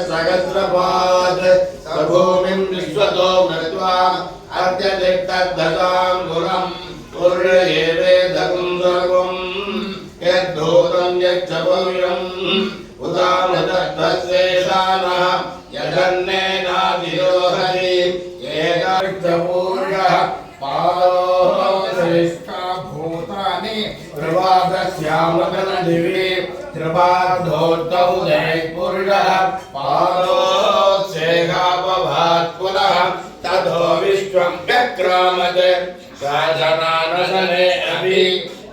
सहस्रपाद सभूमिं विश्वतो मृत्वा अद्यतिक्तद्धताङ्गुरम् उर्येवेदकं सर्वं यद्धूतं यच्छपुर्यम् उदामदत्तस्येषानः यजन्नेनादिरोहरि एकाक्षपूर्यः पादोश्रेष्ठा भूतानि त्रिपादस्यामकनदिवे त्रिपादोक्तौ जयपुरुषः पादोच्छेखापभात् पुनः ततो विश्वं व्यक्रामत् सहजनानशने अपि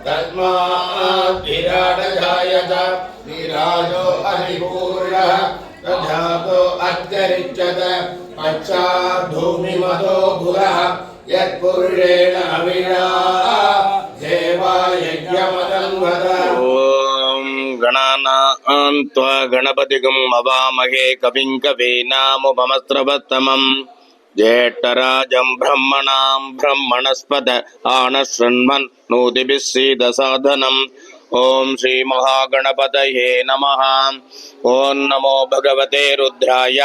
तस्मात् विराट जायत विराजो अधिपूर्णः तथातो अत्यरिच्यत पश्चात् धूमिमतो भुरः यत्पुरुषेण अविना देवा यज्ञमदं वद। ओम गणानां त्वा गणपतिगं अवामहे कविं कवीनामुपमस्रवस्तमं ज्येष्ठराजं ब्रह्मणां ब्रह्मणस्पत आनशृण्वन् नोतिभिः सीदसाधनम्। ओम श्री महागणपतये नमः। ओम नमो भगवते रुद्राय।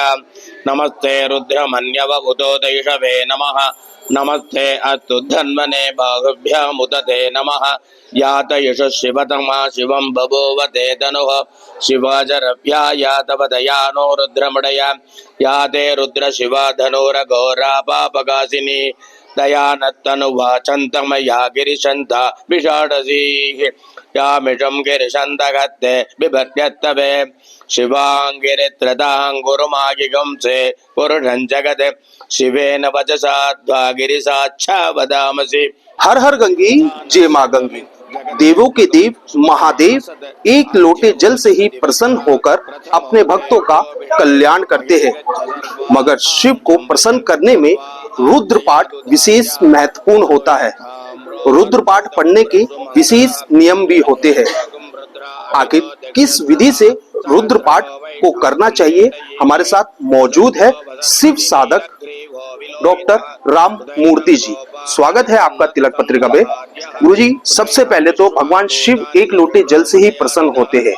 नमस्ते रुद्रमन्यवभूतोदैषवे नमः। नमस्ते अस्तु धन्वने बाहुभ्यामुदते नमः। यात यश शिवतमा शिवं बभूवते धनुः शिवाजरभ्या यातवदयानो रुद्रमणया याते रुद्र शिवा धनुरघोरा पापगासिनी दयानत्तनुवाचन्तमया गिरिशन्ता विषाडसीः यामिषं गिरिशन्तगत्ते बिभर्त्यत्तवे शिवाङ्गिरित्रताङ्गुरुमागिगं से पुरुषं जगत् शिवेन वचसा गिरिसाच्छा वदामसि। हर हर गंगे जय मां गंगे। देवों के देव महादेव एक लोटे जल से ही प्रसन्न होकर अपने भक्तों का कल्याण करते हैं, मगर शिव को प्रसन्न करने में रुद्र पाठ विशेष महत्वपूर्ण होता है। रुद्र पाठ पढ़ने के विशेष नियम भी होते हैं। आखिर किस विधि से रुद्र पाठ को करना चाहिए, हमारे साथ मौजूद है शिव साधक डॉक्टर राम मूर्ति जी। स्वागत है आपका तिलक पत्रिका पे। गुरुजी, सबसे पहले तो भगवान शिव एक लोटे जल से ही प्रसन्न होते हैं,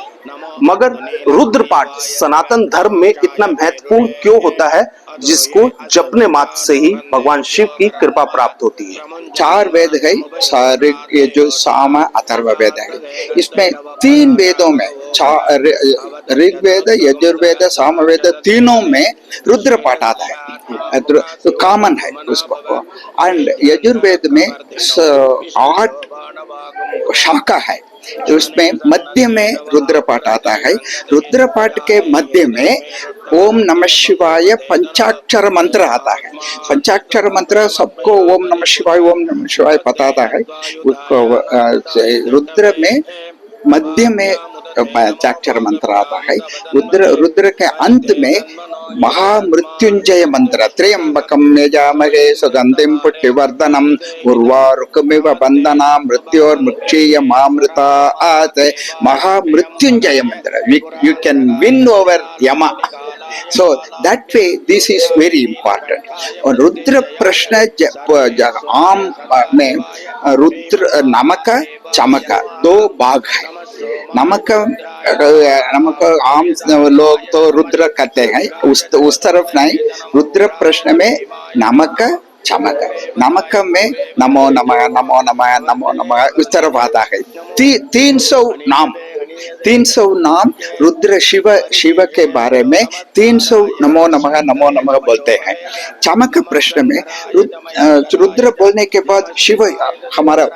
मगर रुद्र पाठ सनातन धर्म में इतना महत्वपूर्ण क्यों होता है, जिसको जपने मात्र से ही भगवान शिव की कृपा प्राप्त होती है? 4 वेद है, सारे ये जो साम अथर्व वेद है, इसमें 3 वेदों में ऋग्वेद यजुर्वेद सामवेद तीनों में रुद्र पाठ आता है, तो कॉमन है उसको। एंड यजुर्वेद में 8 शाखा है, तो उसमें मध्य में रुद्र पाठ आता है। रुद्र पाठ के मध्य में ओम नमः शिवाय पंचाक्षर मंत्र आता है। पंचाक्षर मंत्र सबको ओम नमः शिवाय पता आता है। उसको रुद्र में मध्य में पंचाक्षर मंत्र आता है। रुद्र के अंत में महामृत्युंजय मंत्र त्र्यंबकं यजामहे सुगंधिं पुष्टिवर्धनम् उर्वारुकमिव बंधना मृत्योर्मुक्षीयमामृतात् महामृत्युंजय मंत्र। You can win over Yama. So that way this is very important. और रुद्र प्रश्न आम में रुद्र नमक चमक 2 भाग है। नमक आम लोग तो रुद्र कहते हैं, उस तरफ नहीं। रुद्र प्रश्न में नमक चमक, नमक में नमो नमः नमो नमः नमो नमः उस तरफ आता है। 300 नाम रुद्र शिव के बारे में 300 नमो नमः बोलते हैं। चमक प्रश्न में रुद्र बोलने के बाद शिव हमारा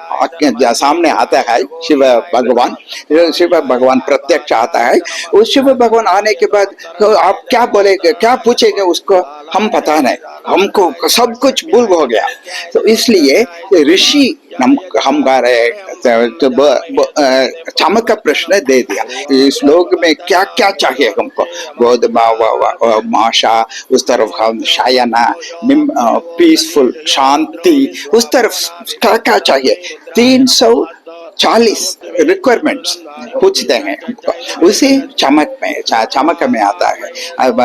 सामने आता है। शिव भगवान प्रत्यक्ष आता है। उस शिव भगवान आने के बाद तो आप क्या बोलेंगे, क्या पूछेंगे उसको, हम पता नहीं, हमको सब कुछ भूल हो गया। तो इसलिए ऋषि हम गा रहे चमक प्रश्न दे दिया। इस श्लोक में क्या क्या चाहिए हमको, गोदमा माशा, उस तरफ हम शायना पीसफुल शांति, उस तरफ क्या क्या चाहिए। 300 40 रिक्वायरमेंट्स पूछते हैं हमको, उसी चमक में चमक में आता है। अब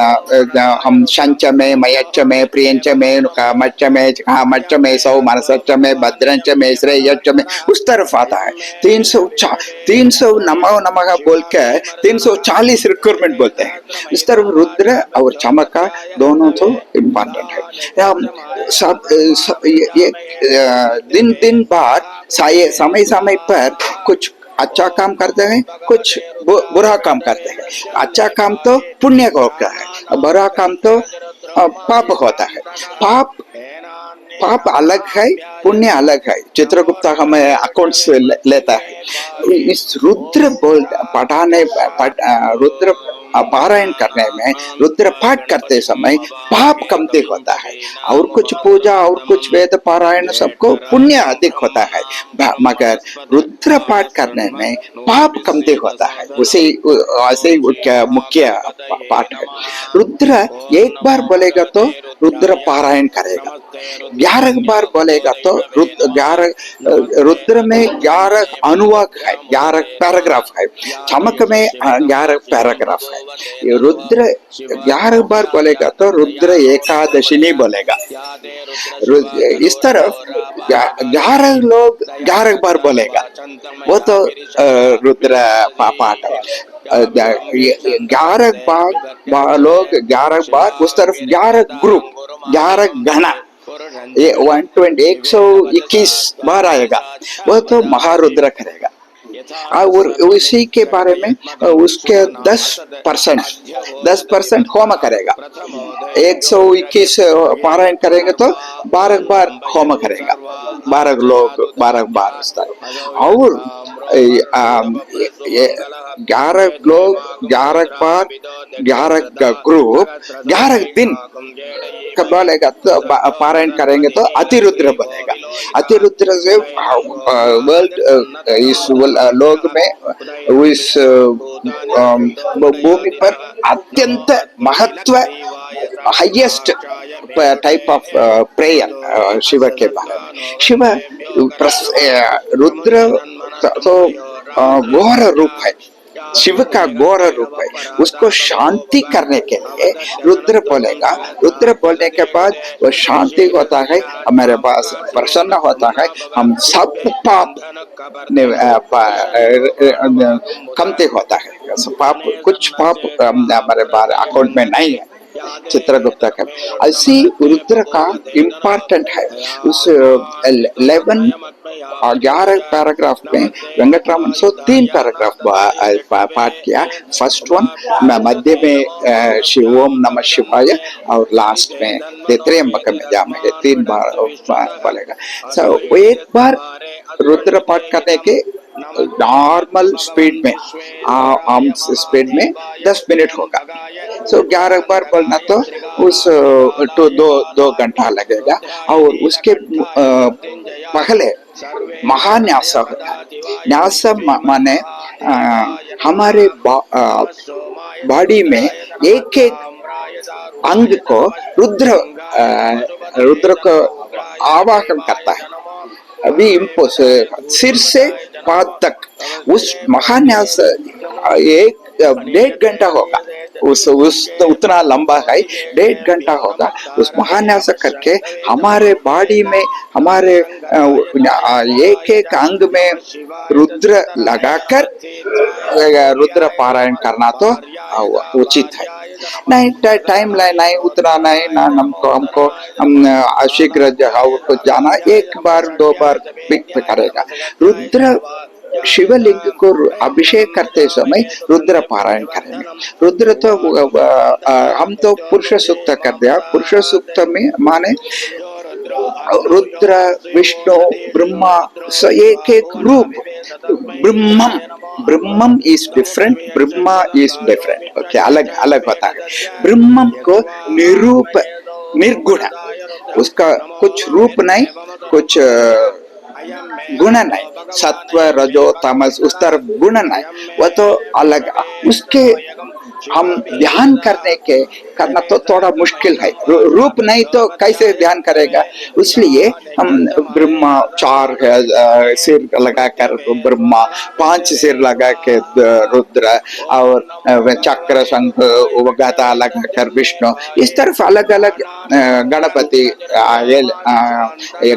हम शंच में, मयच में, प्रियंच में, कामच में, कामच में, सौ मनसच में, भद्रंच में, श्रेयच में, उस तरफ आता है। 300 नमो नमः बोल के 340 रिक्वायरमेंट बोलते हैं। इस तरफ रुद्र और चमक दोनों तो इम्पोर्टेंट है। सब ये दिन दिन बाद समय समय पर कुछ अच्छा काम करते हैं, कुछ बुरा काम करते हैं। अच्छा काम तो पुण्य होता है, बुरा काम तो पाप होता है। पाप अलग है, पुण्य अलग है। चित्रगुप्ता हमें अकाउंट्स लेता है। इस रुद्र रुद्र पारायण करने में, रुद्र पाठ करते समय पाप कमती होता है, और कुछ पूजा और कुछ वेद पारायण सबको पुण्य अधिक होता है, मगर रुद्र पाठ करने में पाप कमती होता है। उसी मुख्य पाठ है। रुद्र एक बार बोलेगा तो रुद्र पारायण करेगा, 11 बार बोलेगा तो रुद्र में 11 अनुवाक है, 11 पैराग्राफ है, चमक में 11 पैराग्राफ है। ये रुद्र 11 बार बोलेगा तो रुद्र एकादशी नहीं बोलेगा। इस तरफ 11 लोग 11 बार बोलेगा, वो तो रुद्र पाठ है। 11 बार लोग 11 बार, उस तरफ 11 ग्रुप, 11 गणा, 121 बार आएगा, वो तो महारुद्र करेगा। और उसी के बारे में उसके 10% होम करेगा। 121 पारायण करेंगे तो 12 बार होम करेगा, 12 लोग 12 बार। और 11 लोग 11 बार, 11 ग्रुप 11 दिन बोलेगा तो पारायण करेंगे तो अतिरुद्र बनेगा। अतिरुद्र से वर्ल्ड इस लोक में, इस भूमि पर अत्यंत महत्व, highest type of prayer Shiva के बारे में। शिव रुद्र तो घोर रूप है, शिव का घोर रूप है। उसको शांति करने के लिए रुद्र बोलेगा। रुद्र बोलने के बाद वो शांति होता है, हमारे पास प्रसन्न होता है, हम सब पाप कमते होता है। पाप, कुछ पाप हमारे पास अकाउंट में नहीं है। चित्रगुप्ता का ऐसी रुद्र का इम्पोर्टेंट है। उस 11 पैराग्राफ में वेंकटरामन 3 पैराग्राफ पाठ किया। फर्स्ट वन मध्य में शिव ओम नमः शिवाय, और लास्ट में त्र्यंबक में जामेंगे 3 बार बोलेगा। सो एक बार रुद्र पाठ करने के नॉर्मल स्पीड में, आम स्पीड में 10 मिनट होगा। सो 11 बार बोलना तो उस 2 घंटा लगेगा। और उसके पहले महान्यास होता है। न्यास माने हमारे बॉडी में एक अंग को रुद्र को आवाहन करता है। अभी सिर से पाद तक उस महान्यास 1.5 घंटा होगा। उस उतना लंबा है, 1.5 घंटा होगा। उस महान्यास करके हमारे बॉडी में, हमारे एक अंग में रुद्र लगाकर रुद्र पारायण करना तो उचित है। नहीं टाइम नहीं, उतना नहीं ना, हमको शीघ्र जाना, 1 बार 2 बार पिक करेगा। रुद्र शिवलिंग को अभिषेक करते समय रुद्र पारायण करेंगे। रुद्र तो हम तो पुरुष सूक्त कर दिया। पुरुष सूक्त में माने रुद्र, विष्णु, ब्रह्मा, एक रूप। Brahmam is different, Brahma is different. Okay, अलग अलग होता है। ब्रह्मम को निरूप, निर्गुण, उसका कुछ रूप नहीं, कुछ गुण नहीं, सत्व रजो तमस उस तरफ गुण नहीं, वह तो अलग। उसके हम ध्यान करना तो थोड़ा मुश्किल है। रूप नहीं तो कैसे ध्यान करेगा। इसलिए हम ब्रह्मा सिर लगाकर ब्रह्मा, 5 सिर लगा के रुद्र, और चक्र शंख गदा लगाकर विष्णु, इस तरफ अलग अलग गणपति,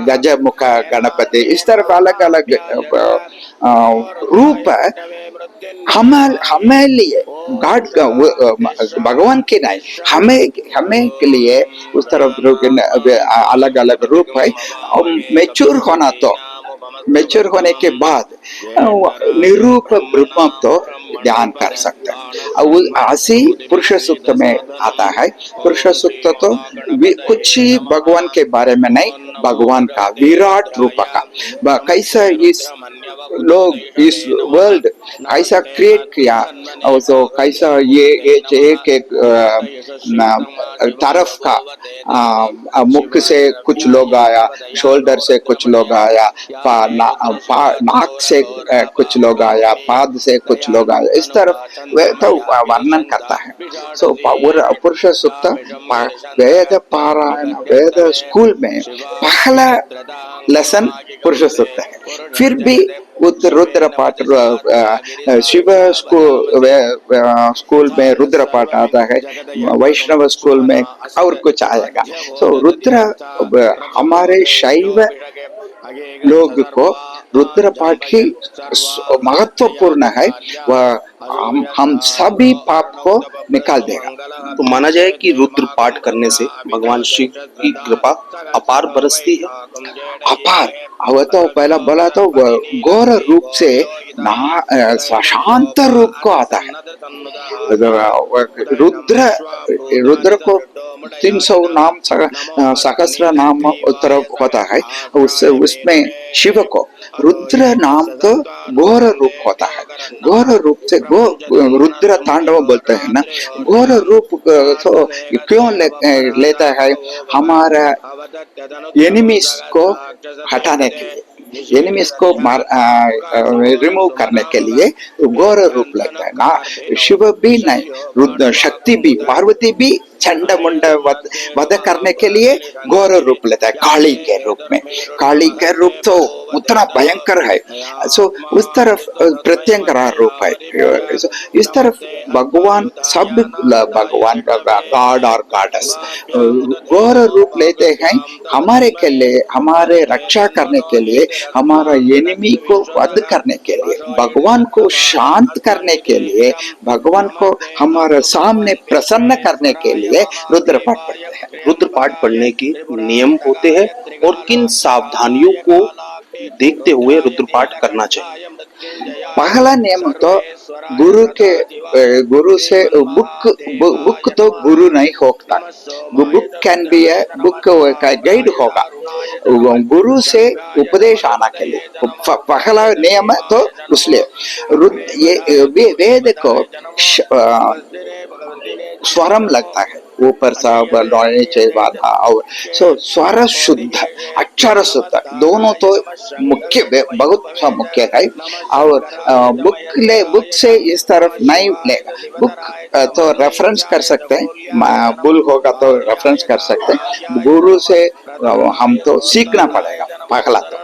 गजमुख गणपति, इस तरफ अलग अलग रूप हमें लिए गॉड भगवान के नहीं, हमें के लिए उस तरफ अलग अलग रूप है। और मैच्योर होने के बाद निरूप ब्रह्म तो ध्यान कर सकते हैं। और ऐसी पुरुष सूक्त में आता है। पुरुष सूक्त तो कुछ ही भगवान के बारे में नहीं, भगवान का विराट रूप का कैसा लोग इस वर्ल्ड कैसा क्रिएट किया, और तो कैसा ये एक तरफ का मुख से कुछ लोग आया, शोल्डर से कुछ लोग आया, नाक से कुछ लोग आया, पाद से कुछ लोग आया, इस तरफ वे तो वर्णन करता है। सो पुरुष सूक्त वेद पारायण, वेद स्कूल में पहला लेसन पुरुष सूक्त है। फिर भी रुद्र पाठ शिव स्कूल में रुद्र पाठ आता है, वैष्णव स्कूल में और कुछ आएगा। सो रुद्र हमारे शैव लोग को रुद्र पाठ ही महत्वपूर्ण है। वह हम सभी पाप को निकाल देगा। तो माना जाए कि रुद्र पाठ करने से भगवान शिव की कृपा अपार बरसती है। अपार, वह तो पहला बोला तो घोर रूप से शांत रूप को आता है। रुद्र को 300 नाम, सहस्र नाम उत्तर होता है। उसमें शिव को रुद्र नाम तो घोर रूप होता है। घोर रूप से रुद्र तांडव बोलते हैं ना। घोर रूप तो क्यों लेता है? हमारा एनिमीज को हटाने के लिए, एनिमीज को रिमूव करने के लिए घोर रूप लगता है ना। शिव भी नहीं, रुद्र शक्ति भी, पार्वती भी चंड मुंड वध करने के लिए घोर रूप लेता है, काली के रूप में। काली का रूप तो उतना भयंकर है। सो उस तरफ प्रत्यंगरा रूप है। इस तरफ भगवान, सब भगवान का गॉड और गॉडेस घोर रूप लेते हैं हमारे के लिए, हमारे रक्षा करने के लिए, हमारा एनिमी को वध करने के लिए, भगवान को शांत करने के लिए, भगवान को हमारे सामने प्रसन्न करने के लिए रुद्र पाठ पढ़ते हैं। रुद्र पाठ पढ़ने के नियम होते हैं और किन सावधानियों को देखते हुए रुद्र पाठ करना चाहिए? पहला नियम तो गुरु से बुक तो गुरु नहीं होता। Book can be a book का गाइड होगा। गुरु से उपदेश आना के लिए पहला नियम तो इसलिए ये वेद को स्वरम लगता है, ऊपर सब नीचे वाला, और स्वर शुद्ध, अक्षर शुद्ध, दोनों तो मुख्य, बहुत सा मुख्य है। और बुक से इस तरफ नहीं लेगा। बुक तो रेफरेंस कर सकते हैं, बुल होगा तो रेफरेंस कर सकते हैं। गुरु से हम तो सीखना पड़ेगा। पहला तो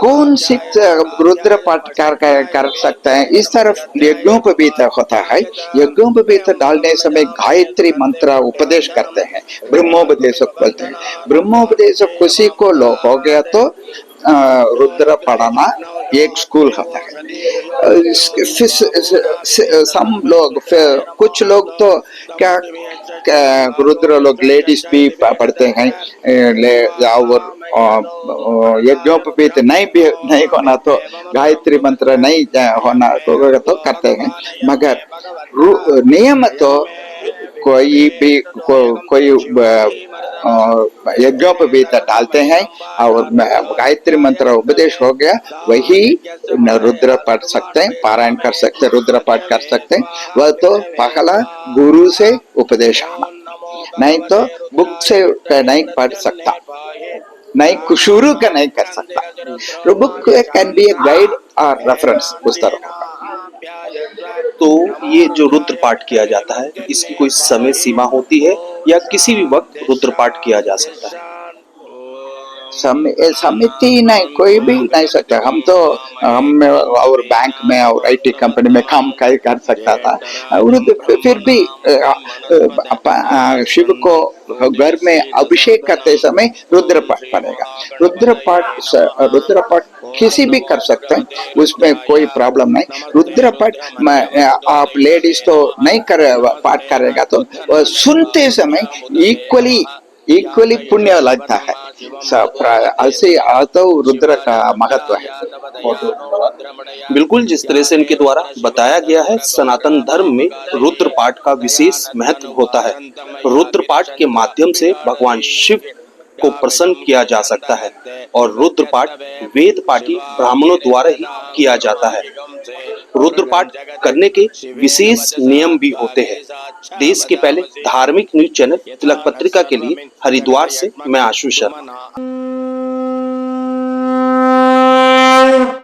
कौन सीख रुद्र पाठ कर सकते हैं? इस तरफ यज्ञोपवीत होता है। यज्ञोपवीत डालने समय गायत्री मंत्र उपदेश करते हैं, ब्रह्मोपदेशक बोलते हैं। ब्रह्मोपदेशक खुशी को हो गया तो रुद्र पढ़ाना एक स्कूल होता है। सम लोग, कुछ लोग तो क्या रुद्र लोग लेडीज भी पढ़ते हैं, और यज्ञोपवीत नहीं होना तो गायत्री मंत्र नहीं होना तो करते हैं। मगर नियम तो कोई भी कोई यज्ञोपवीत डालते हैं और गायत्री मंत्र उपदेश हो गया, वही रुद्र पढ़ सकते हैं, पारायण कर सकते हैं, रुद्र पाठ कर सकते हैं। वह तो पहला गुरु से उपदेश आना, नहीं तो बुक से नहीं पढ़ सकता, नहीं शुरू का नहीं कर सकता। Book can be a guide और रेफरेंस उस तरह होगा। तो ये जो रुद्र पाठ किया जाता है, इसकी कोई समय सीमा होती है या किसी भी वक्त रुद्र पाठ किया जा सकता है? समिति नहीं, कोई भी नहीं सकता। हम और बैंक में और आईटी कंपनी में काम कर सकता था। और फिर भी शिव को घर में अभिषेक करते समय रुद्र पाठ पड़ेगा। रुद्र पाठ किसी भी कर सकते हैं, उसमें कोई प्रॉब्लम नहीं। रुद्र पाठ आप लेडीज तो नहीं पाठ करेगा तो सुनते समय इक्वली पुण्य लगता है। ऐसे तो रुद्र का महत्व है। बिल्कुल, जिस तरह से इनके द्वारा बताया गया है, सनातन धर्म में रुद्र पाठ का विशेष महत्व होता है। रुद्र पाठ के माध्यम से भगवान शिव को प्रसन्न किया जा सकता है और रुद्र पाठ वेद पाठी ब्राह्मणों द्वारा ही किया जाता है। रुद्र पाठ करने के विशेष नियम भी होते हैं। देश के पहले धार्मिक न्यूज चैनल तिलक पत्रिका के लिए हरिद्वार से मैं आशु शर्मा।